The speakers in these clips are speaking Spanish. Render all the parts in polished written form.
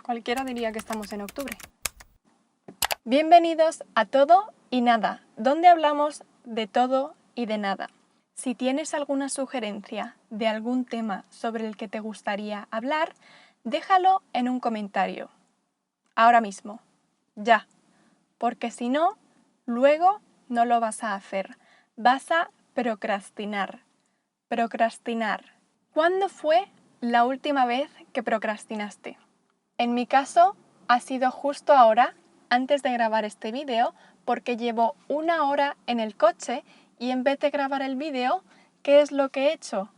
Cualquiera diría que estamos en octubre. Bienvenidos a Todo y Nada, donde hablamos de todo y de nada. Si tienes alguna sugerencia de algún tema sobre el que te gustaría hablar, déjalo en un comentario. Ahora mismo. Ya. Porque si no, luego no lo vas a hacer. Vas a procrastinar. Procrastinar. ¿Cuándo fue la última vez que procrastinaste? En mi caso, ha sido justo ahora, antes de grabar este vídeo, porque llevo 1 hora en el coche y en vez de grabar el vídeo, ¿qué es lo que he hecho?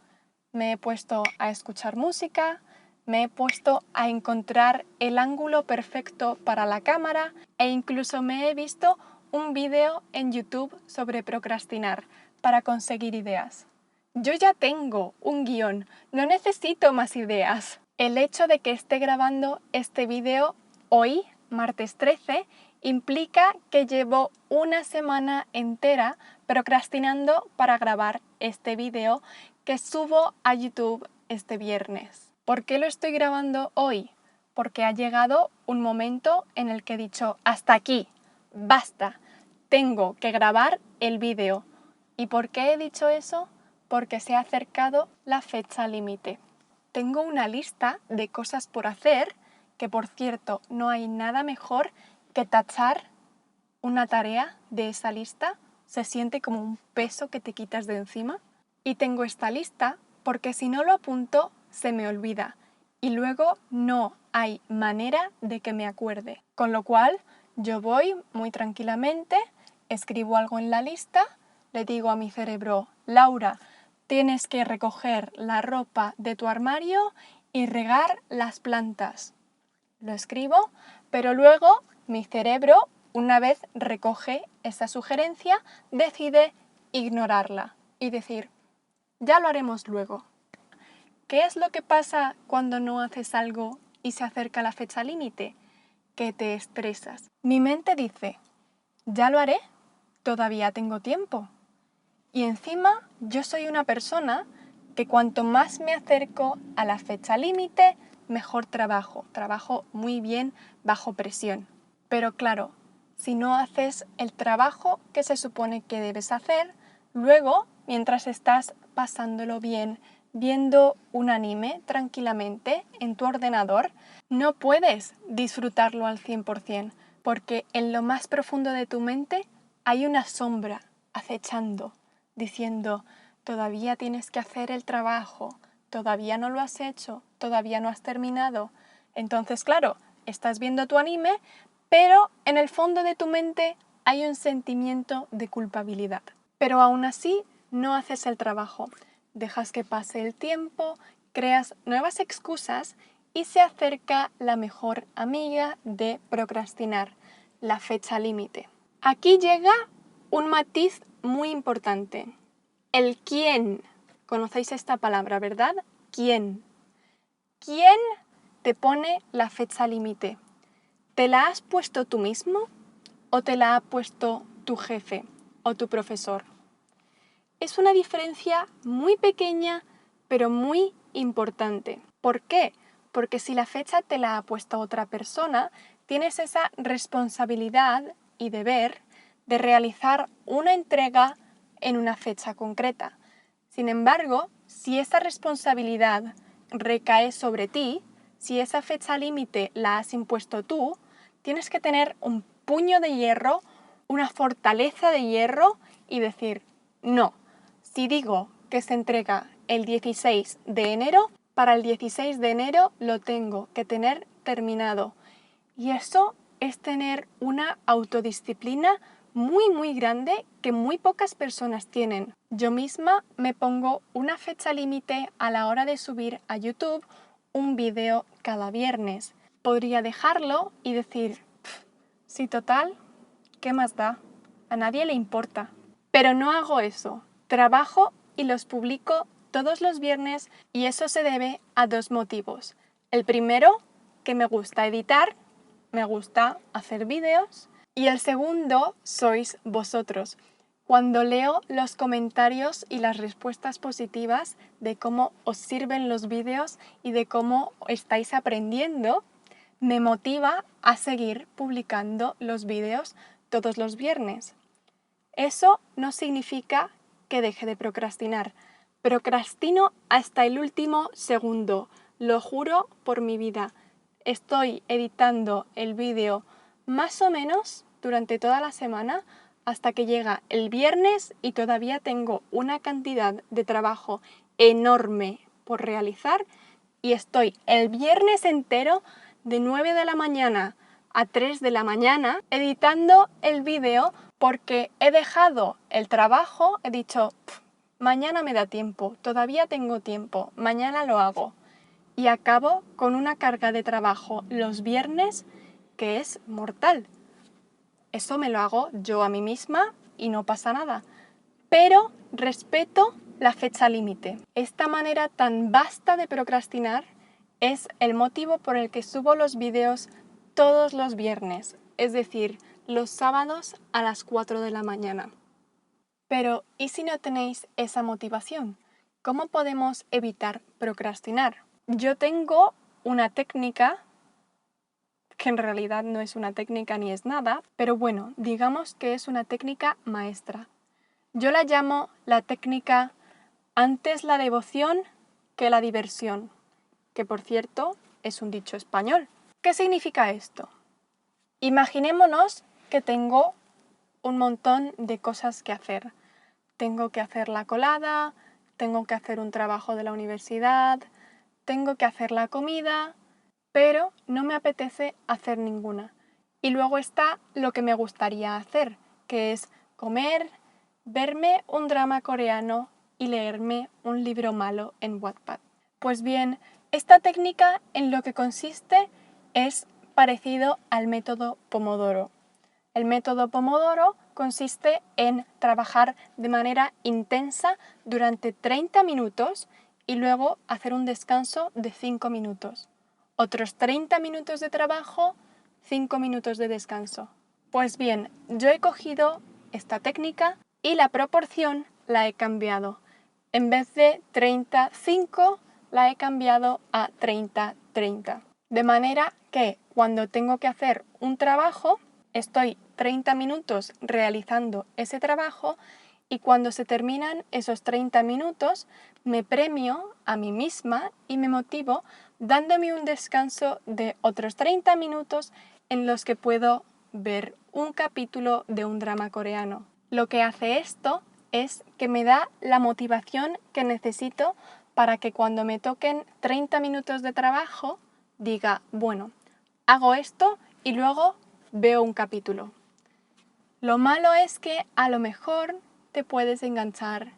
Me he puesto a escuchar música, me he puesto a encontrar el ángulo perfecto para la cámara e incluso me he visto un vídeo en YouTube sobre procrastinar para conseguir ideas. Yo ya tengo un guión, no necesito más ideas. El hecho de que esté grabando este vídeo hoy, martes 13, implica que llevo una semana entera procrastinando para grabar este vídeo que subo a YouTube este viernes. ¿Por qué lo estoy grabando hoy? Porque ha llegado un momento en el que he dicho hasta aquí, basta, tengo que grabar el vídeo. ¿Y por qué he dicho eso? Porque se ha acercado la fecha límite. Tengo una lista de cosas por hacer, que por cierto no hay nada mejor que tachar una tarea de esa lista. Se siente como un peso que te quitas de encima. Y tengo esta lista porque si no lo apunto se me olvida y luego no hay manera de que me acuerde. Con lo cual yo voy muy tranquilamente, escribo algo en la lista, le digo a mi cerebro, Laura, tienes que recoger la ropa de tu armario y regar las plantas. Lo escribo, pero luego mi cerebro, una vez recoge esa sugerencia, decide ignorarla y decir, ya lo haremos luego. ¿Qué es lo que pasa cuando no haces algo y se acerca la fecha límite? Que te estresas. Mi mente dice, ya lo haré, todavía tengo tiempo. Y encima yo soy una persona que cuanto más me acerco a la fecha límite, mejor trabajo. Trabajo muy bien bajo presión. Pero claro, si no haces el trabajo que se supone que debes hacer, luego, mientras estás pasándolo bien, viendo un anime tranquilamente en tu ordenador, no puedes disfrutarlo al 100%, porque en lo más profundo de tu mente hay una sombra acechando, diciendo, todavía tienes que hacer el trabajo, todavía no lo has hecho, todavía no has terminado. Entonces, claro, estás viendo tu anime, pero en el fondo de tu mente hay un sentimiento de culpabilidad. Pero aún así, no haces el trabajo. Dejas que pase el tiempo, creas nuevas excusas y se acerca la mejor amiga de procrastinar, la fecha límite. Aquí llega un matiz muy importante. El quién. ¿Conocéis esta palabra, verdad? ¿Quién? ¿Quién te pone la fecha límite? ¿Te la has puesto tú mismo o te la ha puesto tu jefe o tu profesor? Es una diferencia muy pequeña, pero muy importante. ¿Por qué? Porque si la fecha te la ha puesto otra persona, tienes esa responsabilidad y deber de realizar una entrega en una fecha concreta. Sin embargo, si esa responsabilidad recae sobre ti, si esa fecha límite la has impuesto tú, tienes que tener un puño de hierro, una fortaleza de hierro y decir, no. Si digo que se entrega el 16 de enero, para el 16 de enero lo tengo que tener terminado. Y eso es tener una autodisciplina muy grande que muy pocas personas tienen. Yo misma me pongo una fecha límite a la hora de subir a YouTube un vídeo cada viernes. Podría dejarlo y decir, sí, total, ¿qué más da? A nadie le importa. Pero no hago eso. Trabajo y los publico todos los viernes y eso se debe a 2 motivos. El primero, que me gusta editar, me gusta hacer vídeos. Y el segundo sois vosotros. Cuando leo los comentarios y las respuestas positivas de cómo os sirven los vídeos y de cómo estáis aprendiendo, me motiva a seguir publicando los vídeos todos los viernes. Eso no significa que deje de procrastinar. Procrastino hasta el último segundo, lo juro por mi vida. Estoy editando el vídeo más o menos durante toda la semana hasta que llega el viernes y todavía tengo una cantidad de trabajo enorme por realizar y estoy el viernes entero de 9 de la mañana a 3 de la mañana editando el vídeo porque he dejado el trabajo, he dicho, mañana me da tiempo, todavía tengo tiempo, mañana lo hago. Y acabo con una carga de trabajo los viernes que es mortal. Eso me lo hago yo a mí misma y no pasa nada. Pero respeto la fecha límite. Esta manera tan vasta de procrastinar es el motivo por el que subo los vídeos todos los viernes, es decir, los sábados a las 4 de la mañana. Pero, ¿y si no tenéis esa motivación? ¿Cómo podemos evitar procrastinar? Yo tengo una técnica, que en realidad no es una técnica ni es nada, pero bueno, digamos que es una técnica maestra. Yo la llamo la técnica antes la devoción que la diversión, que por cierto es un dicho español. ¿Qué significa esto? Imaginémonos que tengo un montón de cosas que hacer. Tengo que hacer la colada, tengo que hacer un trabajo de la universidad, tengo que hacer la comida, pero no me apetece hacer ninguna. Y luego está lo que me gustaría hacer, que es comer, verme un drama coreano y leerme un libro malo en Wattpad. Pues bien, esta técnica en lo que consiste es parecido al método Pomodoro. El método Pomodoro consiste en trabajar de manera intensa durante 30 minutos y luego hacer un descanso de 5 minutos. Otros 30 minutos de trabajo, 5 minutos de descanso. Pues bien, yo he cogido esta técnica y la proporción la he cambiado. En vez de 30-5, la he cambiado a 30-30. De manera que cuando tengo que hacer un trabajo, estoy 30 minutos realizando ese trabajo y cuando se terminan esos 30 minutos me premio a mí misma y me motivo dándome un descanso de otros 30 minutos en los que puedo ver un capítulo de un drama coreano. Lo que hace esto es que me da la motivación que necesito para que cuando me toquen 30 minutos de trabajo diga, bueno, hago esto y luego veo un capítulo. Lo malo es que a lo mejor te puedes enganchar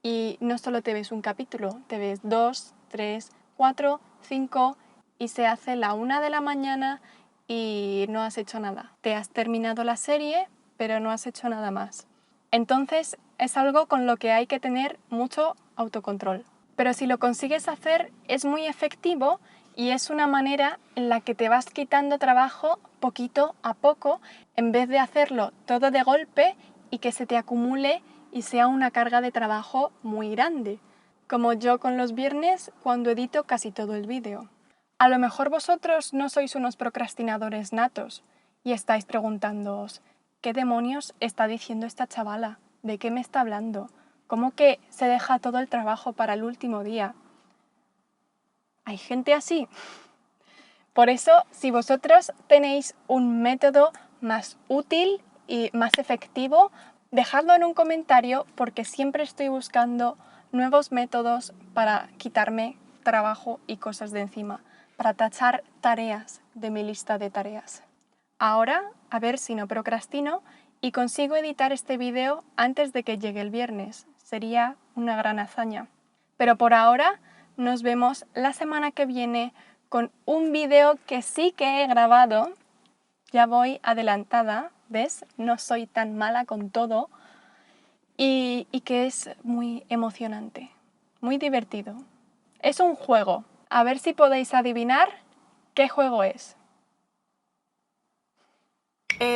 y no solo te ves un capítulo, te ves 2, 3, 4, 5 y se hace la 1 de la mañana y no has hecho nada. Te has terminado la serie, pero no has hecho nada más. Entonces es algo con lo que hay que tener mucho autocontrol. Pero si lo consigues hacer es muy efectivo y es una manera en la que te vas quitando trabajo poquito a poco en vez de hacerlo todo de golpe y que se te acumule y sea una carga de trabajo muy grande, como yo con los viernes cuando edito casi todo el vídeo. A lo mejor vosotros no sois unos procrastinadores natos y estáis preguntándoos, ¿qué demonios está diciendo esta chavala? ¿De qué me está hablando? ¿Cómo que se deja todo el trabajo para el último día? ¿Hay gente así? Por eso, si vosotros tenéis un método más útil y más efectivo, dejadlo en un comentario porque siempre estoy buscando nuevos métodos para quitarme trabajo y cosas de encima, para tachar tareas de mi lista de tareas. Ahora, a ver si no procrastino y consigo editar este vídeo antes de que llegue el viernes. Sería una gran hazaña. Pero por ahora nos vemos la semana que viene con un vídeo que sí que he grabado. Ya voy adelantada, ¿ves? No soy tan mala con todo y que es muy emocionante, muy divertido. Es un juego. A ver si podéis adivinar qué juego es.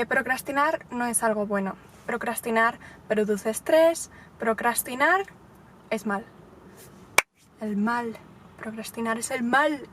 Procrastinar no es algo bueno. Procrastinar produce estrés. Procrastinar es mal. El mal. Procrastinar es el mal.